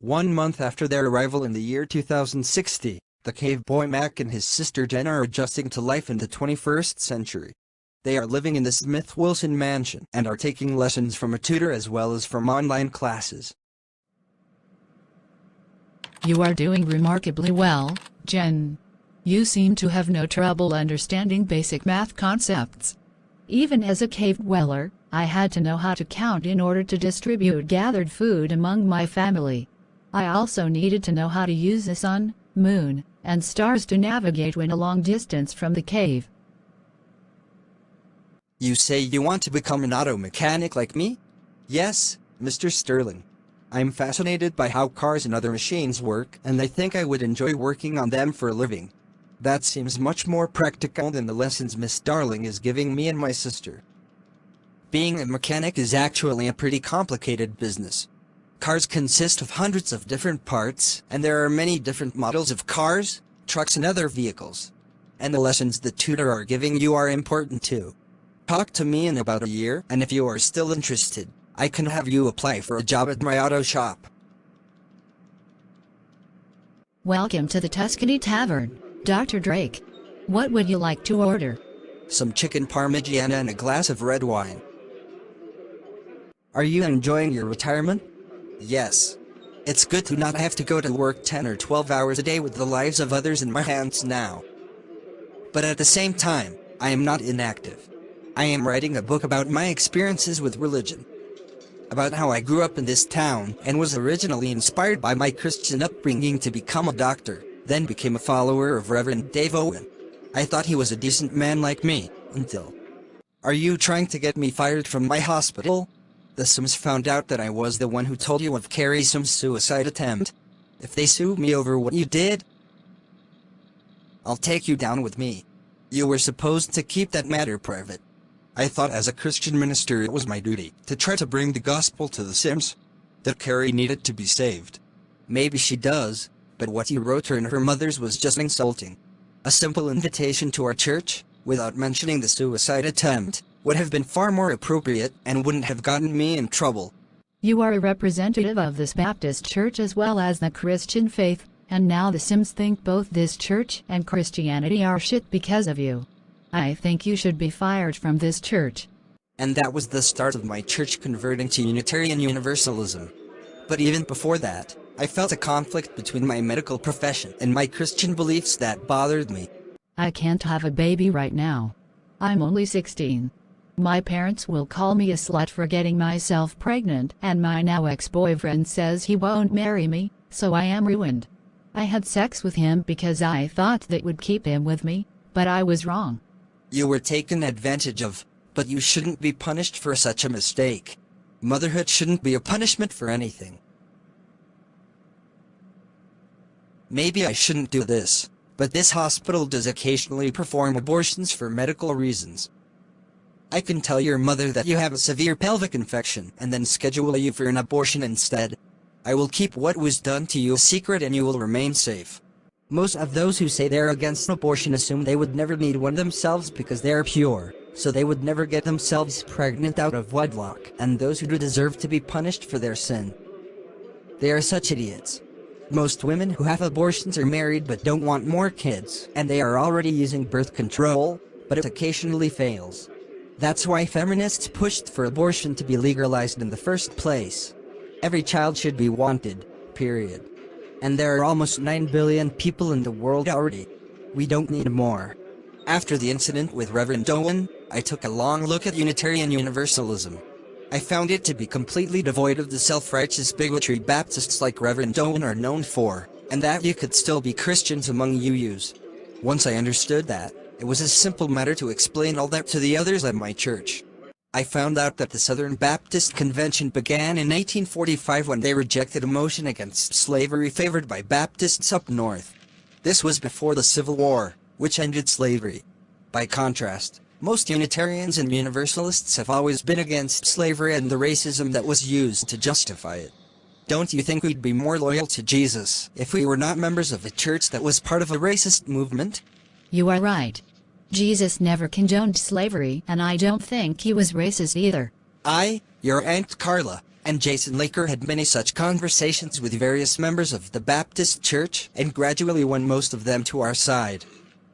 1 month after their arrival in the year 2060, the cave boy Mac and his sister Jen are adjusting to life in the 21st century. They are living in the Smith Wilson mansion and are taking lessons from a tutor as well as from online classes. You are doing remarkably well, Jen. You seem to have no trouble understanding basic math concepts. Even as a cave dweller, I had to know how to count in order to distribute gathered food among my family. I also needed to know how to use the sun, moon, and stars to navigate when a long distance from the cave. You say you want to become an auto mechanic like me? Yes, Mr. Sterling. I'm fascinated by how cars and other machines work, and I think I would enjoy working on them for a living. That seems much more practical than the lessons Miss Darling is giving me and my sister. Being a mechanic is actually a pretty complicated business. Cars consist of hundreds of different parts, and there are many different models of cars, trucks and other vehicles. And the lessons the tutor are giving you are important too. Talk to me in about a year, and if you are still interested, I can have you apply for a job at my auto shop. Welcome to the Tuscany Tavern, Dr. Drake. What would you like to order? Some chicken parmigiana and a glass of red wine. Are you enjoying your retirement? Yes. It's good to not have to go to work 10 or 12 hours a day with the lives of others in my hands now. But at the same time, I am not inactive. I am writing a book about my experiences with religion. About how I grew up in this town and was originally inspired by my Christian upbringing to become a doctor, then became a follower of Reverend Dave Owen. I thought he was a decent man like me, until... Are you trying to get me fired from my hospital? The Sims found out that I was the one who told you of Carrie Sim's suicide attempt. If they sue me over what you did, I'll take you down with me. You were supposed to keep that matter private. I thought as a Christian minister it was my duty to try to bring the gospel to the Sims. That Carrie needed to be saved. Maybe she does, but what you wrote her and her mother's was just insulting. A simple invitation to our church, without mentioning the suicide attempt, would have been far more appropriate and wouldn't have gotten me in trouble. You are a representative of this Baptist church as well as the Christian faith, and now the Sims think both this church and Christianity are shit because of you. I think you should be fired from this church. And that was the start of my church converting to Unitarian Universalism. But even before that, I felt a conflict between my medical profession and my Christian beliefs that bothered me. I can't have a baby right now. I'm only 16. My parents will call me a slut for getting myself pregnant, and my now ex-boyfriend says he won't marry me, so I am ruined. I had sex with him because I thought that would keep him with me, but I was wrong. You were taken advantage of, but you shouldn't be punished for such a mistake. Motherhood shouldn't be a punishment for anything. Maybe I shouldn't do this, but this hospital does occasionally perform abortions for medical reasons. I can tell your mother that you have a severe pelvic infection and then schedule you for an abortion instead. I will keep what was done to you a secret and you will remain safe. Most of those who say they're against abortion assume they would never need one themselves because they are pure, so they would never get themselves pregnant out of wedlock, and those who do deserve to be punished for their sin. They are such idiots. Most women who have abortions are married but don't want more kids, and they are already using birth control, but it occasionally fails. That's why feminists pushed for abortion to be legalized in the first place. Every child should be wanted, period. And there are almost 9 billion people in the world already. We don't need more. After the incident with Reverend Owen, I took a long look at Unitarian Universalism. I found it to be completely devoid of the self-righteous bigotry Baptists like Reverend Owen are known for, and that you could still be Christians among UUs. Once I understood that, it was a simple matter to explain all that to the others at my church. I found out that the Southern Baptist Convention began in 1845 when they rejected a motion against slavery favored by Baptists up north. This was before the Civil War, which ended slavery. By contrast, most Unitarians and Universalists have always been against slavery and the racism that was used to justify it. Don't you think we'd be more loyal to Jesus if we were not members of a church that was part of a racist movement? You are right. Jesus never condoned slavery, and I don't think he was racist either. Your Aunt Carla, and Jason Laker had many such conversations with various members of the Baptist Church and gradually won most of them to our side.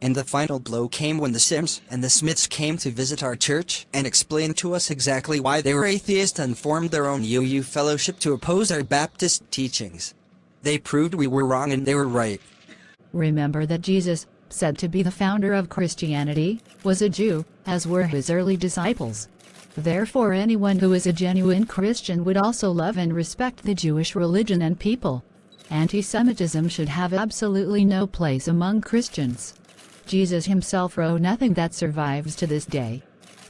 And the final blow came when the Sims and the Smiths came to visit our church and explained to us exactly why they were atheists and formed their own UU fellowship to oppose our Baptist teachings. They proved we were wrong and they were right. Remember that Jesus, said to be the founder of Christianity, was a Jew, as were his early disciples. Therefore, anyone who is a genuine Christian would also love and respect the Jewish religion and people. Anti-Semitism should have absolutely no place among Christians. Jesus himself wrote nothing that survives to this day.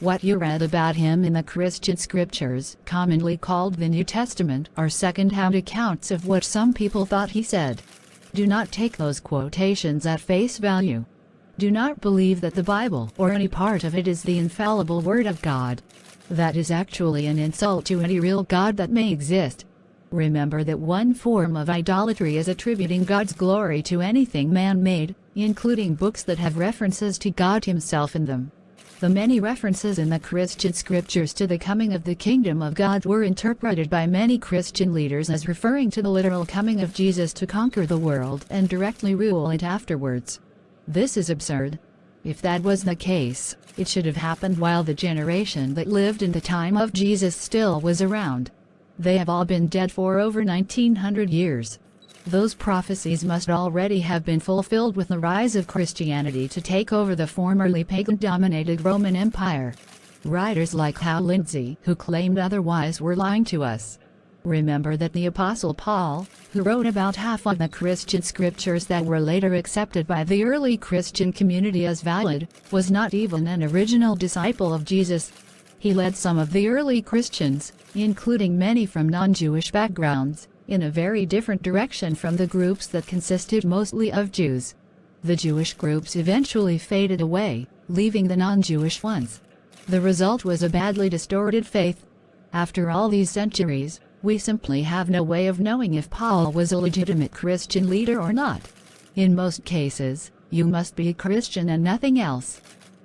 What you read about him in the Christian scriptures, commonly called the New Testament, are second-hand accounts of what some people thought he said. Do not take those quotations at face value. Do not believe that the Bible or any part of it is the infallible Word of God. That is actually an insult to any real God that may exist. Remember that one form of idolatry is attributing God's glory to anything man-made, including books that have references to God himself in them. The many references in the Christian scriptures to the coming of the kingdom of God were interpreted by many Christian leaders as referring to the literal coming of Jesus to conquer the world and directly rule it afterwards. This is absurd. If that was the case, it should have happened while the generation that lived in the time of Jesus still was around. They have all been dead for over 1900 years. Those prophecies must already have been fulfilled with the rise of Christianity to take over the formerly pagan-dominated Roman Empire. Writers like Hal Lindsey, who claimed otherwise, were lying to us. Remember that the Apostle Paul, who wrote about half of the Christian scriptures that were later accepted by the early Christian community as valid, was not even an original disciple of Jesus. He led some of the early Christians, including many from non-Jewish backgrounds, in a very different direction from the groups that consisted mostly of Jews. The Jewish groups eventually faded away, leaving the non-Jewish ones. The result was a badly distorted faith. After all these centuries, we simply have no way of knowing if Paul was a legitimate Christian leader or not. In most cases, you must be a Christian and nothing else.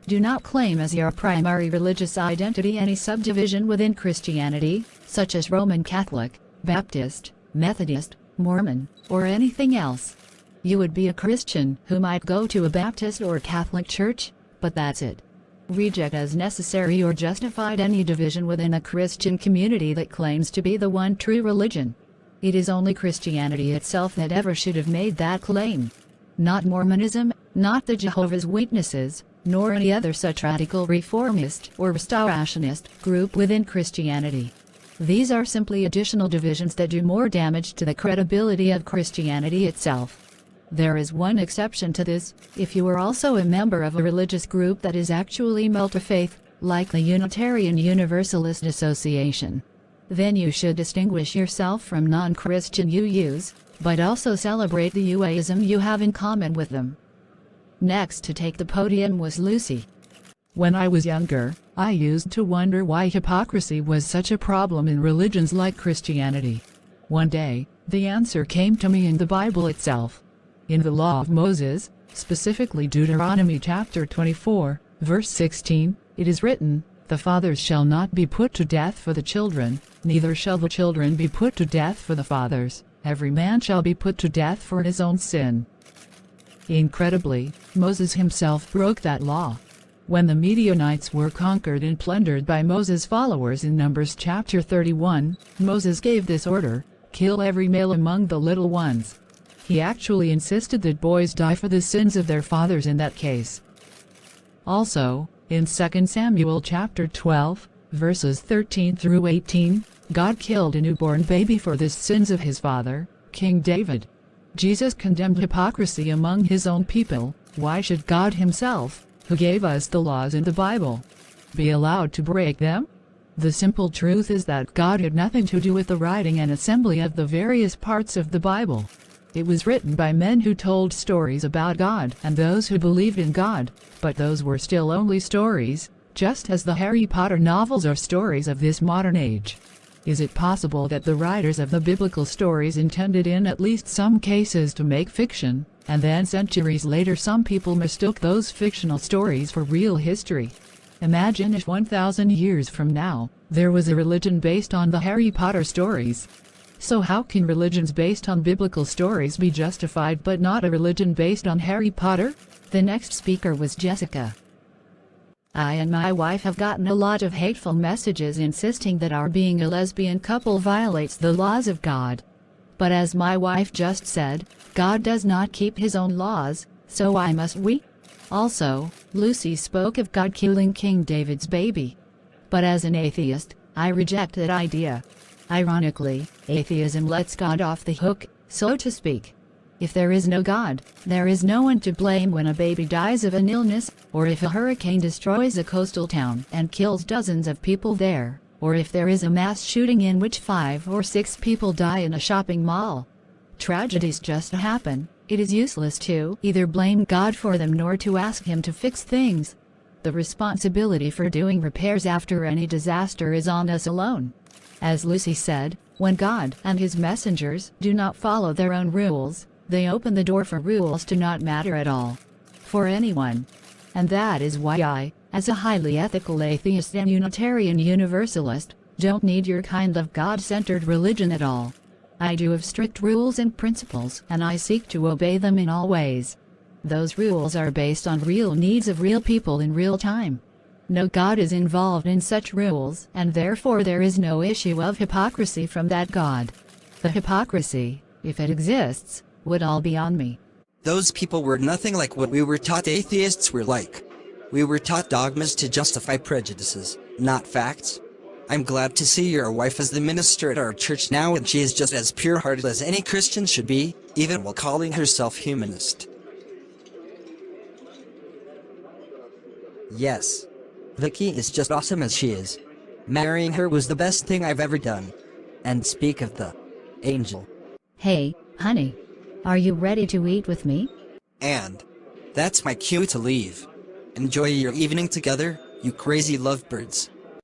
Do not claim as your primary religious identity any subdivision within Christianity, such as Roman Catholic, Baptist, Methodist, Mormon, or anything else. You would be a Christian who might go to a Baptist or Catholic church, but that's it. Reject as necessary or justified any division within a Christian community that claims to be the one true religion. It is only Christianity itself that ever should have made that claim. Not Mormonism, not the Jehovah's Witnesses, nor any other such radical reformist or restorationist group within Christianity. These are simply additional divisions that do more damage to the credibility of Christianity itself. There is one exception to this: if you are also a member of a religious group that is actually multi-faith, like the Unitarian Universalist Association. Then you should distinguish yourself from non-Christian UUs, but also celebrate the UAism you have in common with them. Next to take the podium was Lucy. When I was younger, I used to wonder why hypocrisy was such a problem in religions like Christianity. One day, the answer came to me in the Bible itself. In the Law of Moses, specifically Deuteronomy chapter 24, verse 16, it is written, "The fathers shall not be put to death for the children, neither shall the children be put to death for the fathers. Every man shall be put to death for his own sin." Incredibly, Moses himself broke that law. When the Midianites were conquered and plundered by Moses' followers in Numbers chapter 31, Moses gave this order: kill every male among the little ones. He actually insisted that boys die for the sins of their fathers in that case. Also, in 2 Samuel chapter 12, verses 13 through 18, God killed a newborn baby for the sins of his father, King David. Jesus condemned hypocrisy among his own people. Why should God himself, who gave us the laws in the Bible, be allowed to break them? The simple truth is that God had nothing to do with the writing and assembly of the various parts of the Bible. It was written by men who told stories about God and those who believed in God, but those were still only stories, just as the Harry Potter novels are stories of this modern age. Is it possible that the writers of the biblical stories intended in at least some cases to make fiction, and then centuries later some people mistook those fictional stories for real history? Imagine if 1,000 years from now, there was a religion based on the Harry Potter stories. So how can religions based on biblical stories be justified but not a religion based on Harry Potter? The next speaker was Jessica. I and my wife have gotten a lot of hateful messages insisting that our being a lesbian couple violates the laws of God. But as my wife just said, God does not keep his own laws, so why must we? Also, Lucy spoke of God killing King David's baby. But as an atheist, I reject that idea. Ironically, atheism lets God off the hook, so to speak. If there is no God, there is no one to blame when a baby dies of an illness, or if a hurricane destroys a coastal town and kills dozens of people there, or if there is a mass shooting in which 5 or 6 people die in a shopping mall. Tragedies just happen. It is useless to either blame God for them nor to ask him to fix things. The responsibility for doing repairs after any disaster is on us alone. As Lucy said, when God and his messengers do not follow their own rules, they open the door for rules to not matter at all. For anyone. And that is why I, as a highly ethical atheist and Unitarian Universalist, don't need your kind of God-centered religion at all. I do have strict rules and principles, and I seek to obey them in all ways. Those rules are based on real needs of real people in real time. No God is involved in such rules, and therefore there is no issue of hypocrisy from that God. The hypocrisy, if it exists, would all be on me. Those people were nothing like what we were taught atheists were like. We were taught dogmas to justify prejudices, not facts. I'm glad to see your wife is the minister at our church now, and she is just as pure-hearted as any Christian should be, even while calling herself humanist. Yes. Vicky is just awesome as she is. Marrying her was the best thing I've ever done. And speak of the angel. Hey, honey. Are you ready to eat with me? And that's my cue to leave. Enjoy your evening together, you crazy lovebirds.